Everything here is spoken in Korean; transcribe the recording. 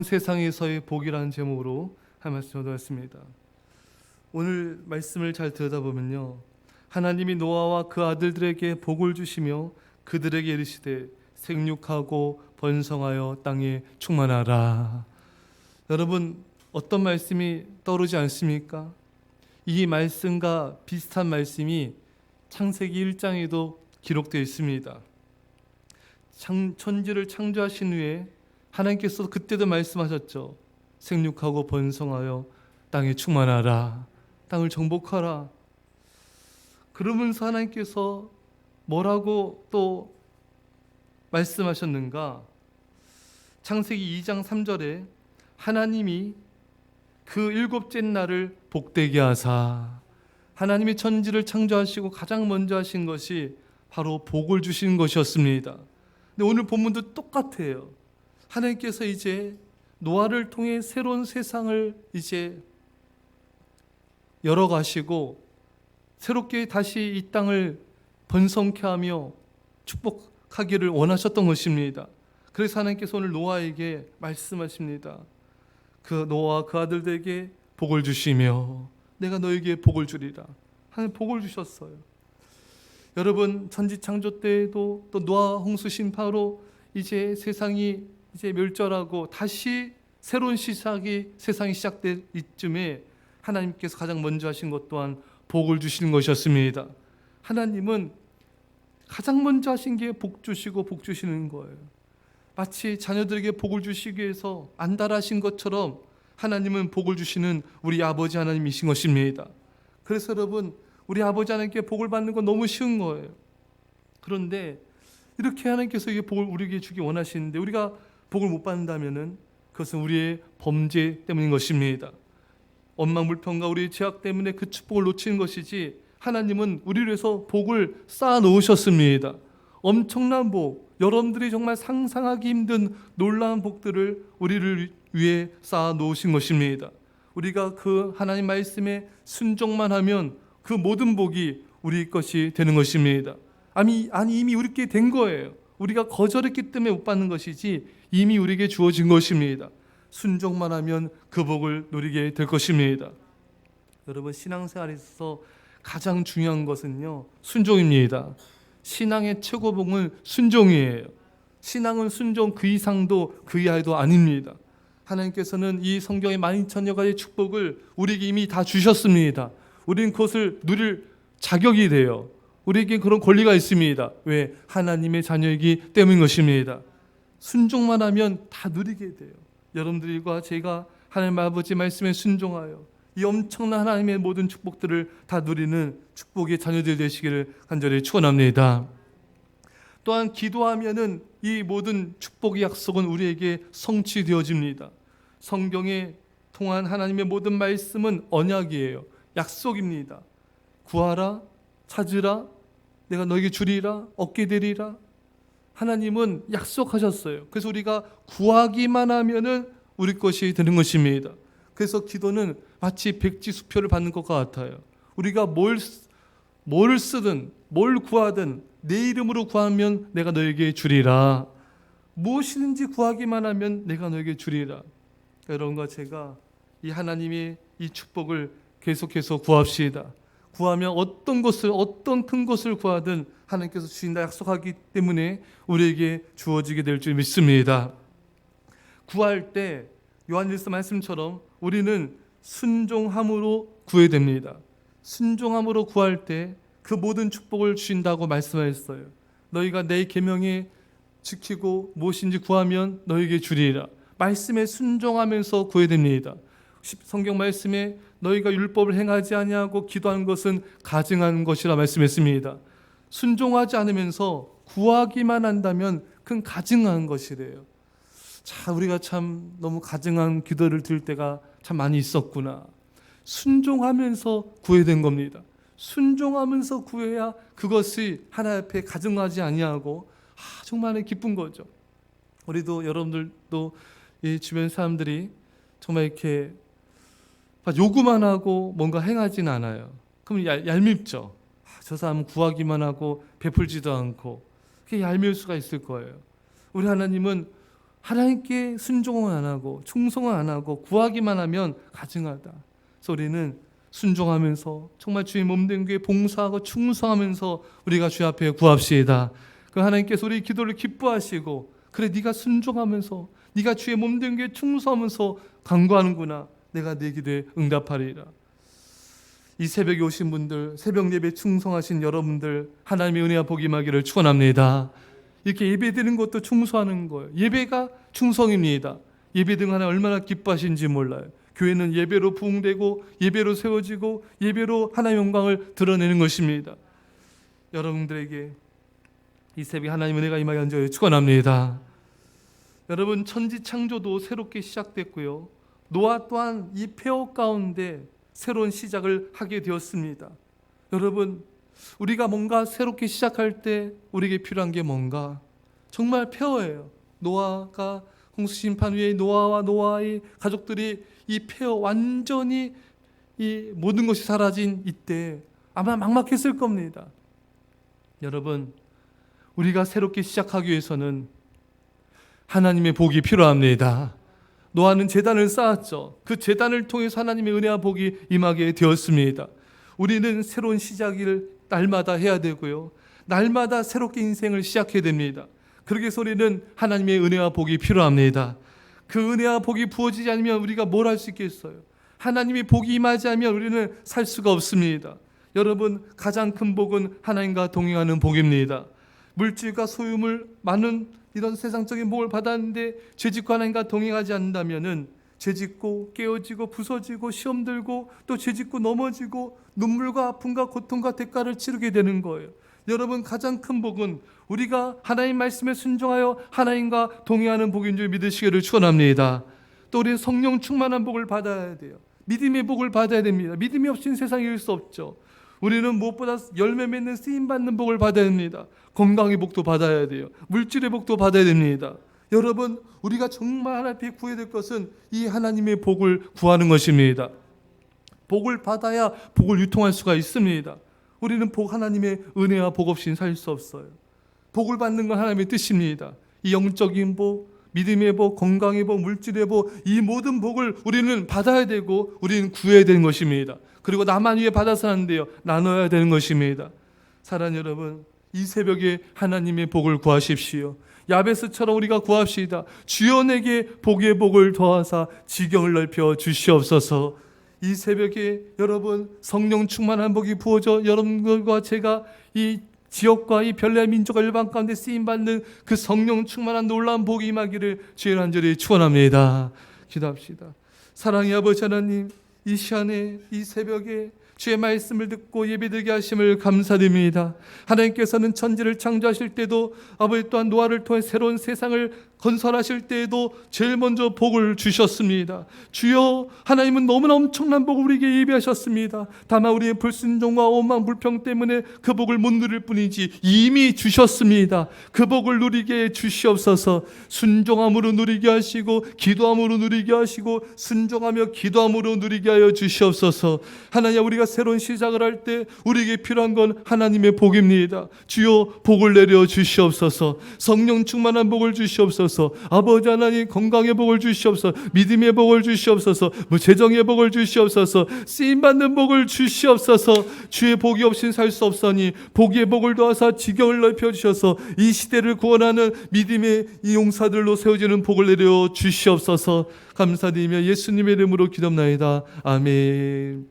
세상에서의 복이라는 제목으로 한 말씀 전하였습니다. 오늘 말씀을 잘 들여다보면요, 하나님이 노아와 그 아들들에게 복을 주시며 그들에게 이르시되 생육하고 번성하여 땅에 충만하라. 여러분, 어떤 말씀이 떠오르지 않습니까? 이 말씀과 비슷한 말씀이 창세기 1장에도 기록되어 있습니다. 천지를 창조하신 후에 하나님께서 그때도 말씀하셨죠. 생육하고 번성하여 땅에 충만하라. 땅을 정복하라. 그러면서 하나님께서 뭐라고 또 말씀하셨는가? 창세기 2장 3절에 하나님이 그 일곱째 날을 복되게 하사, 하나님이 천지를 창조하시고 가장 먼저 하신 것이 바로 복을 주시는 것이었습니다. 근데 오늘 본문도 똑같아요. 하나님께서 이제 노아를 통해 새로운 세상을 이제 열어가시고 새롭게 다시 이 땅을 번성케 하며 축복하기를 원하셨던 것입니다. 그래서 하나님께서 오늘 노아에게 말씀하십니다. 그 노아와 그 아들들에게 복을 주시며 내가 너에게 복을 주리라. 하나님 복을 주셨어요. 여러분, 천지 창조 때에도 또 노아 홍수 심판으로 이제 세상이 이제 멸절하고 다시 새로운 시작이 세상이 시작될 이쯤에 하나님께서 가장 먼저 하신 것 또한 복을 주시는 것이었습니다. 하나님은 가장 먼저 하신 게 복 주시고 복 주시는 거예요. 마치 자녀들에게 복을 주시기 위해서 안달하신 것처럼 하나님은 복을 주시는 우리 아버지 하나님이신 것입니다. 그래서 여러분, 우리 아버지 하나님께 복을 받는 건 너무 쉬운 거예요. 그런데 이렇게 하나님께서 이 복을 우리에게 주기 원하시는데 우리가 복을 못 받는다면은 그것은 우리의 범죄 때문인 것입니다. 원망불평과 우리의 죄악 때문에 그 축복을 놓치는 것이지, 하나님은 우리를 위해서 복을 쌓아 놓으셨습니다. 엄청난 복, 여러분들이 정말 상상하기 힘든 놀라운 복들을 우리를 위해 쌓아 놓으신 것입니다. 우리가 그 하나님 말씀에 순종만 하면 그 모든 복이 우리 것이 되는 것입니다. 아니 이미 우리께 된 거예요. 우리가 거절했기 때문에 못 받는 것이지 이미 우리에게 주어진 것입니다. 순종만 하면 그 복을 누리게 될 것입니다. 여러분, 신앙생활에서 가장 중요한 것은요, 순종입니다. 신앙의 최고봉은 순종이에요. 신앙은 순종, 그 이상도 그 이하도 아닙니다. 하나님께서는 이 성경의 12,000여 가지 축복을 우리에게 이미 다 주셨습니다. 우리는 그것을 누릴 자격이 돼요. 우리에게 그런 권리가 있습니다. 왜? 하나님의 자녀이기 때문인 것입니다. 순종만 하면 다 누리게 돼요. 여러분들과 제가 하나님 아버지 말씀에 순종하여 이 엄청난 하나님의 모든 축복들을 다 누리는 축복의 자녀들 되시기를 간절히 축원합니다. 또한 기도하면은 이 모든 축복의 약속은 우리에게 성취되어집니다. 성경에 통한 하나님의 모든 말씀은 언약이에요. 약속입니다. 구하라, 찾으라, 내가 너에게 주리라, 얻게 되리라. 하나님은 약속하셨어요. 그래서 우리가 구하기만 하면은 우리 것이 되는 것입니다. 그래서 기도는 마치 백지수표를 받는 것과 같아요. 우리가 뭘 쓰든 뭘 구하든 내 이름으로 구하면 내가 너에게 주리라. 무엇이든지 구하기만 하면 내가 너에게 주리라. 여러분과 제가 이 하나님의 이 축복을 계속해서 구합시다. 구하면 어떤 큰 것을 구하든 하나님께서 주신다 약속하기 때문에 우리에게 주어지게 될 줄 믿습니다. 구할 때 요한일서 말씀처럼 우리는 순종함으로 구해야 됩니다. 순종함으로 구할 때 그 모든 축복을 주신다고 말씀하셨어요. 너희가 내 계명에 지키고 무엇인지 구하면 너희에게 주리라. 말씀에 순종하면서 구해야 됩니다. 성경 말씀에 너희가 율법을 행하지 아니하고 기도하는 것은 가증한 것이라 말씀했습니다. 순종하지 않으면서 구하기만 한다면 그건 가증한 것이래요. 자, 우리가 참 너무 가증한 기도를 드릴 때가 참 많이 있었구나. 순종하면서 구해야 된 겁니다. 순종하면서 구해야 그것이 하나님 앞에 가증하지 아니하고 정말 기쁜 거죠. 우리도 여러분들도 이 주변 사람들이 정말 이렇게 요구만 하고 뭔가 행하지는 않아요. 그럼 얄밉죠. 저 사람은 구하기만 하고 베풀지도 않고, 그게 얄미울 수가 있을 거예요. 우리 하나님은 하나님께 순종은 안 하고 충성은 안 하고 구하기만 하면 가증하다. 소리는 순종하면서 정말 주의 몸된 교회 봉사하고 충성하면서 우리가 주 앞에 구합시다. 그 하나님께서 우리 기도를 기뻐하시고 그래 네가 순종하면서 네가 주의 몸된 교회 충성하면서 간구하는구나. 내가 네 기도에 응답하리라. 이 새벽에 오신 분들, 새벽 예배 충성하신 여러분들 하나님의 은혜와 복이 임하기를 축원합니다. 이렇게 예배드리는 것도 충성하는 거예요. 예배가 충성입니다. 예배드리는 하나님 얼마나 기뻐하신지 몰라요. 교회는 예배로 부흥되고 예배로 세워지고 예배로 하나님의 영광을 드러내는 것입니다. 여러분들에게 이 새벽에 하나님의 은혜가 임하게 하는 줄 축원합니다. 여러분 천지 창조도 새롭게 시작됐고요. 노아 또한 이 폐허 가운데 새로운 시작을 하게 되었습니다. 여러분 우리가 뭔가 새롭게 시작할 때 우리에게 필요한 게 뭔가? 정말 폐허예요. 노아가 홍수 심판 후에 노아와 노아의 가족들이 이 폐허 완전히 이 모든 것이 사라진 이때 아마 막막했을 겁니다. 여러분 우리가 새롭게 시작하기 위해서는 하나님의 복이 필요합니다. 노아는 제단을 쌓았죠. 그 제단을 통해서 하나님의 은혜와 복이 임하게 되었습니다. 우리는 새로운 시작을 날마다 해야 되고요. 날마다 새롭게 인생을 시작해야 됩니다. 그러기 위해서 우리는 하나님의 은혜와 복이 필요합니다. 그 은혜와 복이 부어지지 않으면 우리가 뭘 할 수 있겠어요? 하나님의 복이 임하지 않으면 우리는 살 수가 없습니다. 여러분 가장 큰 복은 하나님과 동행하는 복입니다. 물질과 소유물 많은 이런 세상적인 복을 받았는데 죄짓고 하나님과 동행하지 않는다면은 죄짓고 깨어지고 부서지고 시험 들고 또 죄짓고 넘어지고 눈물과 아픔과 고통과 대가를 치르게 되는 거예요. 여러분 가장 큰 복은 우리가 하나님 말씀에 순종하여 하나님과 동행하는 복인 줄 믿으시기를 축원합니다. 또 우리는 성령 충만한 복을 받아야 돼요. 믿음의 복을 받아야 됩니다. 믿음이 없이는 세상에 이길 수 없죠. 우리는 무엇보다 열매 맺는 쓰임받는 복을 받아야 됩니다. 건강의 복도 받아야 돼요. 물질의 복도 받아야 됩니다. 여러분 우리가 정말 하나님 앞에 구해야 될 것은 이 하나님의 복을 구하는 것입니다. 복을 받아야 복을 유통할 수가 있습니다. 우리는 복 하나님의 은혜와 복 없이는 살 수 없어요. 복을 받는 건 하나님의 뜻입니다. 이 영적인 복, 믿음의 복, 건강의 복, 물질의 복, 이 모든 복을 우리는 받아야 되고 우리는 구해야 되는 것입니다. 그리고 나만 위해 받아서는 안 돼요. 나눠야 되는 것입니다. 사랑하는 여러분, 이 새벽에 하나님의 복을 구하십시오. 야베스처럼 우리가 구합시다. 주여 내게 복의 복을 더하사 지경을 넓혀 주시옵소서. 이 새벽에 여러분 성령 충만한 복이 부어져 여러분들과 제가 이 지역과 이 별나라의 민족과 일반 가운데 쓰임받는 그 성령 충만한 놀라운 복이 임하기를 주의 간절히 축원합니다. 기도합시다. 사랑의 아버지 하나님, 이 시간에 이 새벽에 주의 말씀을 듣고 예배드리게 하심을 감사드립니다. 하나님께서는 천지를 창조하실 때도 아버지 또한 노아를 통해 새로운 세상을 건설하실 때에도 제일 먼저 복을 주셨습니다. 주여 하나님은 너무나 엄청난 복을 우리에게 예비하셨습니다. 다만 우리의 불순종과 오만 불평 때문에 그 복을 못 누릴 뿐이지 이미 주셨습니다. 그 복을 누리게 주시옵소서. 순종함으로 누리게 하시고 기도함으로 누리게 하시고 순종하며 기도함으로 누리게 하여 주시옵소서. 하나님 우리가 새로운 시작을 할 때 우리에게 필요한 건 하나님의 복입니다. 주여 복을 내려 주시옵소서. 성령 충만한 복을 주시옵소서. 아버지 하나님 건강의 복을 주시옵소서. 믿음의 복을 주시옵소서. 재정의 복을 주시옵소서. 쓰임받는 복을 주시옵소서. 주의 복이 없이는 살 수 없으니 복의 복을 더하사 지경을 넓혀 주셔서 이 시대를 구원하는 믿음의 이 용사들로 세워지는 복을 내려 주시옵소서. 감사드리며 예수님의 이름으로 기도합나이다. 아멘.